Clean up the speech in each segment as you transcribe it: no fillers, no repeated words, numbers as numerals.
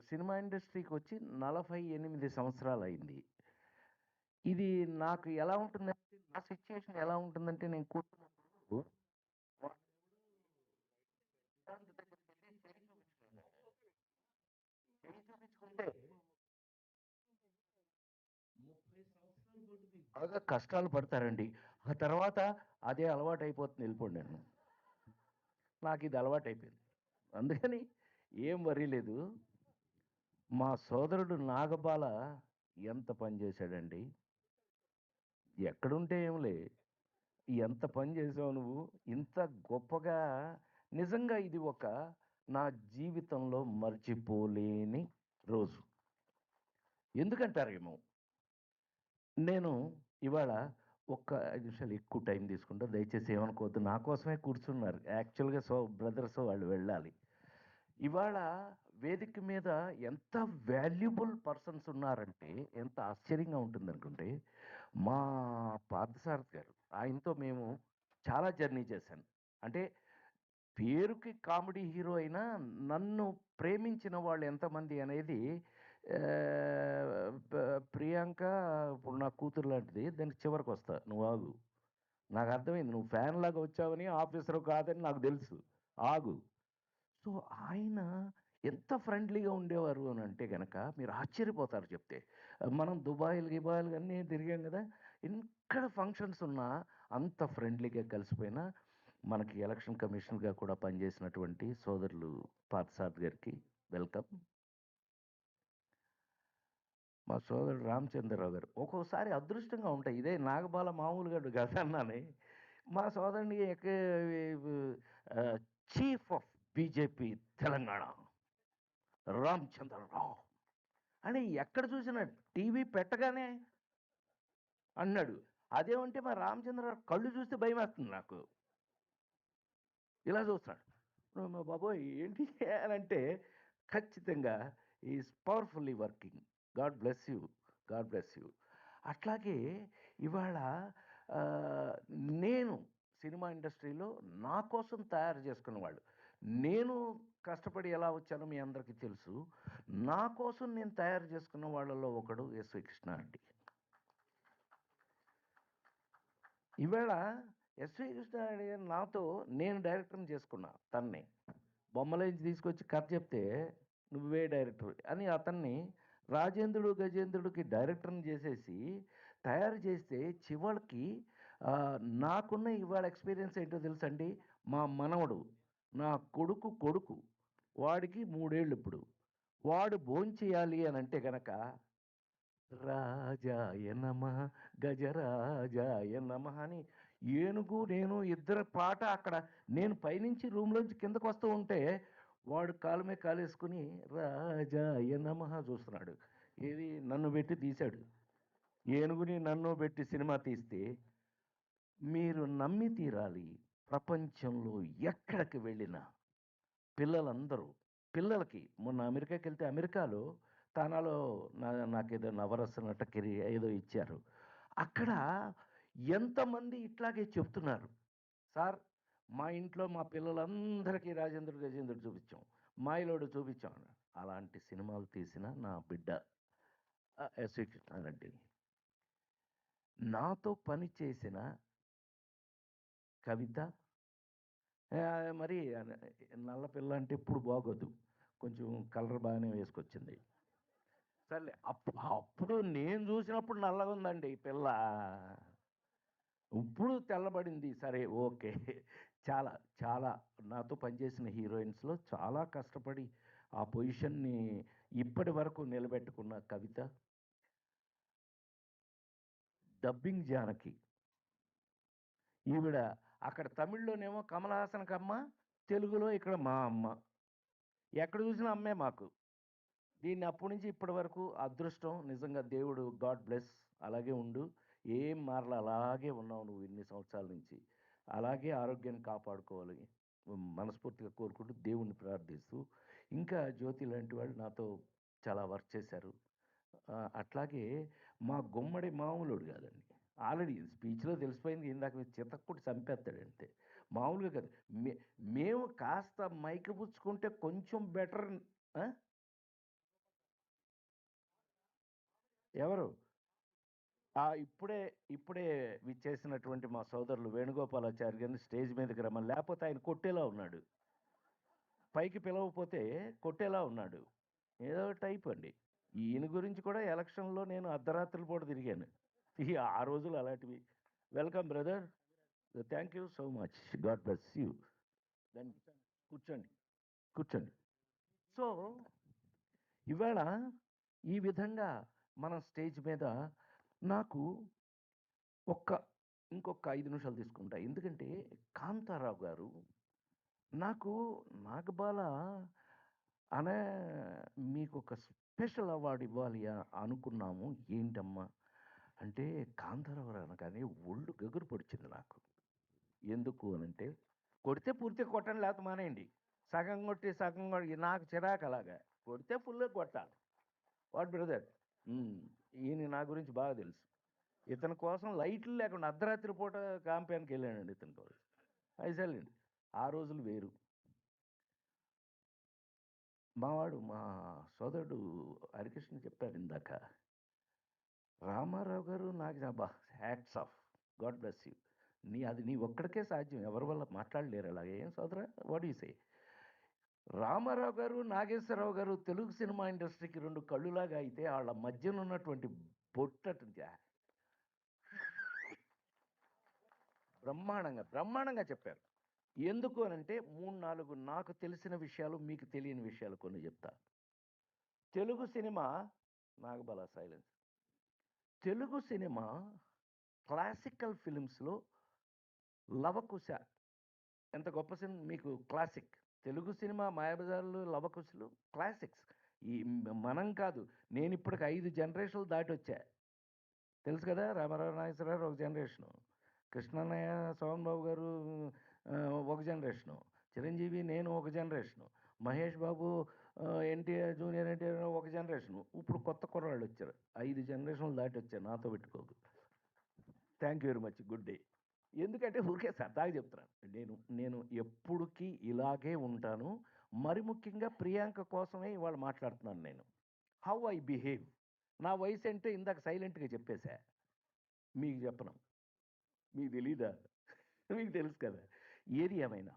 Cinema ఇండస్ట్రీకి వచ్చి 48 సంవత్సరాలయింది. ఇది నాకు ఎలా ఉంటుందంటే, నా సిట్యుయేషన్ ఎలా ఉంటుందంటే, నేను కూర్చున్నప్పుడు సిద్ధాంత్ దగ్గరికెళ్ళి చేయి చూపించుకుంటే 30 సంవత్సరాల పాటు మీరు బాగా కష్టాలు పడతారండి. ఆ తర్వాత అదే అలవాటయిపోతుంది వెళ్ళిపోండని. నాకిది అలవాటయిపోయింది. అందుకని ఏం వర్రీ లేదు. మా సోదరుడు నాగబాల ఎంత పని చేశాడండి. ఎక్కడుంటే ఏంలే, ఎంత పని చేసావు నువ్వు, ఇంత గొప్పగా. నిజంగా ఇది ఒక నా జీవితంలో మర్చిపోలేని రోజు. ఎందుకంటారేమో, నేను ఇవాళ ఒక్క 5 నిమిషాలు ఎక్కువ టైం తీసుకుంటా, దయచేసి ఏమనుకోవద్దు. నా కోసమే కూర్చున్నారు. యాక్చువల్గా బ్రదర్స్ వాళ్ళు వెళ్ళాలి. ఇవాళ వేదిక మీద ఎంత వాల్యుబుల్ పర్సన్స్ ఉన్నారంటే ఎంత ఆశ్చర్యంగా ఉంటుందనుకుంటే, మా పార్థసారథి గారు, ఆయనతో మేము చాలా జర్నీ చేశాను. అంటే పేరుకి కామెడీ హీరో అయినా నన్ను ప్రేమించిన వాళ్ళు ఎంతమంది అనేది, ప్రియాంక ఇప్పుడు నా కూతురు లాంటిది. దానికి చివరికి వస్తా, నువ్వు ఆగు. నాకు అర్థమైంది, నువ్వు ఫ్యాన్ లాగా వచ్చావని, ఆఫీసర్ కాదని నాకు తెలుసు. ఆగు. సో ఆయన ఎంత ఫ్రెండ్లీగా ఉండేవారు అని అంటే గనక మీరు ఆశ్చర్యపోతారు చెప్తే. మనం దుబాయ్లు గిబాయ్లు అన్నీ తిరిగాం కదా, ఎక్కడ ఫంక్షన్స్ ఉన్నా అంత ఫ్రెండ్లీగా కలిసిపోయినా, మనకి ఎలక్షన్ కమిషనర్గా కూడా పనిచేసినటువంటి సోదరులు పార్థసారథి గారికి వెల్కమ్. మా సోదరుడు రామచంద్రరావు గారు ఒక్కోసారి అదృష్టంగా ఉంటాయి. ఇదే నాగబాల మామూలుగా గదన్నాని మా సోదరుని chief of BJP Telangana Ramachandra Rao అని ఎక్కడ చూసినా టీవీ పెట్టగానే అన్నాడు. అదేమంటే మా రామచంద్రరావు కళ్ళు చూస్తే భయం వేస్తుంది నాకు. ఇలా చూస్తాడు. మా బాబోయ్ ఏంటి అని అంటే, ఖచ్చితంగా is powerfully working. God bless you, God bless you. అట్లాగే ఇవాళ ఆ, నేను సినిమా ఇండస్ట్రీలో నా కోసం తయారు చేసుకున్న వాళ్ళు, నేను కష్టపడి ఎలా వచ్చానో మీ అందరికీ తెలుసు. నా కోసం నేను తయారు చేసుకున్న వాళ్ళలో ఒకడు ఎస్వి కృష్ణారెడ్డి. ఈవేళ ఎస్వి కృష్ణారెడ్డి గారు నాతో, నేను డైరెక్టర్ని చేసుకున్నా తన్ని. బొమ్మలేంచి తీసుకొచ్చి కథ చెప్తే నువ్వే డైరెక్టర్ అని అతన్ని రాజేంద్రుడు గజేంద్రుడికి డైరెక్టర్ని చేసేసి తయారు చేస్తే చివరికి నాకున్న ఇవాళ ఎక్స్పీరియన్స్ ఏంటో తెలుసండి. మా మనవడు, నా కొడుకు కొడుకు, వాడికి 3 ఏళ్ళు ఇప్పుడు. వాడు భోంచేయాలి అని అంటే గనక రాజాయ నమః, గజరాజాయ నమః అని ఏనుగు నేను ఇద్దరు పాట అక్కడ. నేను పైనుంచి రూమ్లోంచి కిందకు వస్తూ ఉంటే వాడు కాలు మీద కాలేసుకుని రాజాయ నమః చూస్తున్నాడు. ఏది నన్ను పెట్టి తీశాడు. ఏనుగుని నన్ను పెట్టి సినిమా తీస్తే మీరు నమ్మి తీరాలి. ప్రపంచంలో ఎక్కడికి వెళ్ళినా పిల్లలందరూ, పిల్లలకి మొన్న అమెరికాకి వెళ్తే అమెరికాలో తానాలో నాకేదో నవరస నటకిరి ఏదో ఇచ్చారు. అక్కడ ఎంతమంది ఇట్లాగే చెప్తున్నారు, సార్ మా ఇంట్లో మా పిల్లలందరికీ రాజేంద్రుడు గజేంద్రుడు చూపించాం, మాయలోడు చూపించాం. అలాంటి సినిమాలు తీసిన నా బిడ్డ ఎస్వి కృష్ణారెడ్డి. నాతో పని చేసిన కవిత, మరి నల్ల పిల్ల అంటే ఇప్పుడు బాగోదు, కొంచెం కలర్ బాగానే వేసుకొచ్చింది. సర్లే, అప్పుడు నేను చూసినప్పుడు నల్లగా ఉందండి ఈ పిల్ల. ఇప్పుడు తెల్లబడింది. సరే, ఓకే. చాలా చాలా నాతో పనిచేసిన హీరోయిన్స్లో చాలా కష్టపడి ఆ పొజిషన్ని ఇప్పటి వరకు నిలబెట్టుకున్న కవిత. డబ్బింగ్ జానకి, ఈవిడ అక్కడ తమిళ్లోనేమో కమల్ హాసన్కి అమ్మ, తెలుగులో ఇక్కడ మా అమ్మ. ఎక్కడ చూసినా అమ్మే మాకు. దీన్ని అప్పటి నుంచి ఇప్పటి వరకు అదృష్టం నిజంగా, దేవుడు గాడ్ బ్లెస్. అలాగే ఉండు, ఏం మారల, అలాగే ఉన్నావు నువ్వు ఇన్ని సంవత్సరాల నుంచి. అలాగే ఆరోగ్యాన్ని కాపాడుకోవాలి మనస్ఫూర్తిగా కోరుకుంటూ దేవుణ్ణి ప్రార్థిస్తూ, ఇంకా జ్యోతి లాంటి వాళ్ళు నాతో చాలా వర్క్ చేశారు. అట్లాగే మా గుమ్మడి మామూలుడు కాదండి. ఆల్రెడీ స్పీచ్లో తెలిసిపోయింది, ఇందాక మీరు చితక్కుటి చంపేస్తాడు అంతే. మామూలుగా కాదు. మేము కాస్త మైకి పుచ్చుకుంటే కొంచెం బెటర్. ఎవరు? ఇప్పుడే ఇప్పుడే విచ్చేసినటువంటి మా సోదరులు వేణుగోపాలాచారి గారిని స్టేజ్ మీదకి రమ్మని, లేకపోతే ఆయన కొట్టేలా ఉన్నాడు. పైకి పిలవకపోతే కొట్టేలా ఉన్నాడు. ఏదో టైప్ అండి. ఈయన గురించి కూడా ఎలక్షన్‌లో నేను అర్ధరాత్రుల పూట తిరిగాను. ఆ రోజులు అలాంటివి. Welcome brother. Thank you so much. God bless you. Then కూర్చోండి. కూర్చోండి. సో, ఇవాళ ఈ విధంగా మనం స్టేజ్ మీద నాకు ఒక్క ఇంకొక 5 నిమిషాలు తీసుకుంటా. ఎందుకంటే కాంతారావు గారు నాకు నాగబాల అనే మీకొక స్పెషల్ అవార్డ్ ఇవ్వాలి అనుకున్నాము. ఏంటమ్మా అంటే, కాంతారావు అనగానే ఒళ్ళు గగురు పొడిచింది నాకు. ఎందుకు అనంటే, కొడితే పూర్తిగా కొట్టండి, లేకపోతే మానేయండి. సగం కొట్టి సగం కొట్టి నాకు చిరాకు అలాగా. కొడితే ఫుల్‌గా కొట్టాలి. What brother? ఈయన నా గురించి బాగా తెలుసు. ఇతని కోసం లైట్లు లేకుండా అర్ధరాత్రి పూట కాంపెయిన్‌కి వెళ్ళానండి ఇతని కోసం. అయిసలేండి. ఆ రోజులు వేరు. మా సోదరుడు హరికృష్ణ చెప్పారు ఇందాక. రామారావు గారు నాకు అబ్బా! Hats off. God bless you. అది నీ ఒక్కడికే సాధ్యం. ఎవరి వల్ల మాట్లాడలేరు అలాగ. ఏం సోదరా? What you say? రామారావు గారు, నాగేశ్వరరావు గారు తెలుగు సినిమా ఇండస్ట్రీకి 2 కళ్ళులాగా అయితే, ఆళ్ళ మధ్యన ఉన్నటువంటి బొట్టటి బ్రహ్మాండంగా చెప్పారు. ఎందుకు అనంటే 3, 4 నాకు తెలిసిన విషయాలు, మీకు తెలియని విషయాలు కొన్ని చెప్తా. తెలుగు సినిమా నాగబాల సైలెన్స్. తెలుగు సినిమా క్లాసికల్ ఫిల్మ్స్‌లో 'లవకుశ' ఎంత గొప్ప సినిమా మీకు క్లాసిక్. తెలుగు సినిమా 'మాయాబజార్‌లు', 'లవకుశలు' క్లాసిక్స్. మనం కాదు. నేనిప్పటికి 5 జనరేషన్‌లు దాటొచ్చా. తెలుసు కదా! రామారావు, నాగేశ్వరరావు ఒక జనరేషను. కృష్ణన్నయ్య, సోమన్ బాబు గారు ఒక జనరేషను. చిరంజీవి, నేను ఒక జనరేషను. మహేష్ బాబు, ఎన్టీఆర్, జూనియర్ ఎన్టీఆర్ ఒక జనరేషను. ఇప్పుడు కొత్త కుర్రాళ్ళొచ్చారు. 5 జనరేషన్‌లు దాటొచ్చా. నాతో పెట్టుకోకు. Thank you very much. Good day. ఎందుకంటే ఊరికే సరదాగా చెప్తున్నాను. నేను నేను ఎప్పుడుకి ఇలాగే ఉంటాను. మరి ముఖ్యంగా ప్రియాంక కోసమే ఇవాళ మాట్లాడుతున్నాను నేను. How I behave. నా వయసంటే ఇందాక సైలెంట్‌గా చెప్పేసా. మీకు చెప్పను. మీకు తెలీదా? మీకు తెలుసు కదా! ఏది ఏమైనా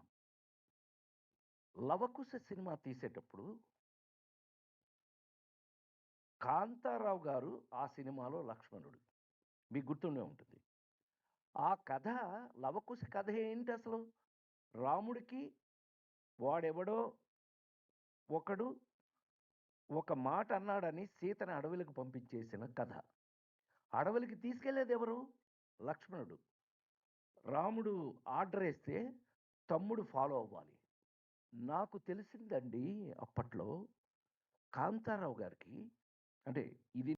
'లవకుశ' సినిమా తీసేటప్పుడు కాంతారావు గారు ఆ సినిమాలో లక్ష్మణుడు. మీకు గుర్తుండే ఉంటుంది. ఆ కథ 'లవకుశ' కథ ఏంటసలు? రాముడికి వాడెవడో ఒకడు ఒక మాట అన్నాడని సీతని అడవులకు పంపించేసిన కథ. అడవులకి తీసుకెళ్ళేదెవరు? లక్ష్మణుడు. రాముడు ఆర్డరేస్తే తమ్ముడు ఫాలో అవ్వాలి. నాకు తెలిసిందండి అప్పట్లో కాంతారావు గారికి, అంటే ఇది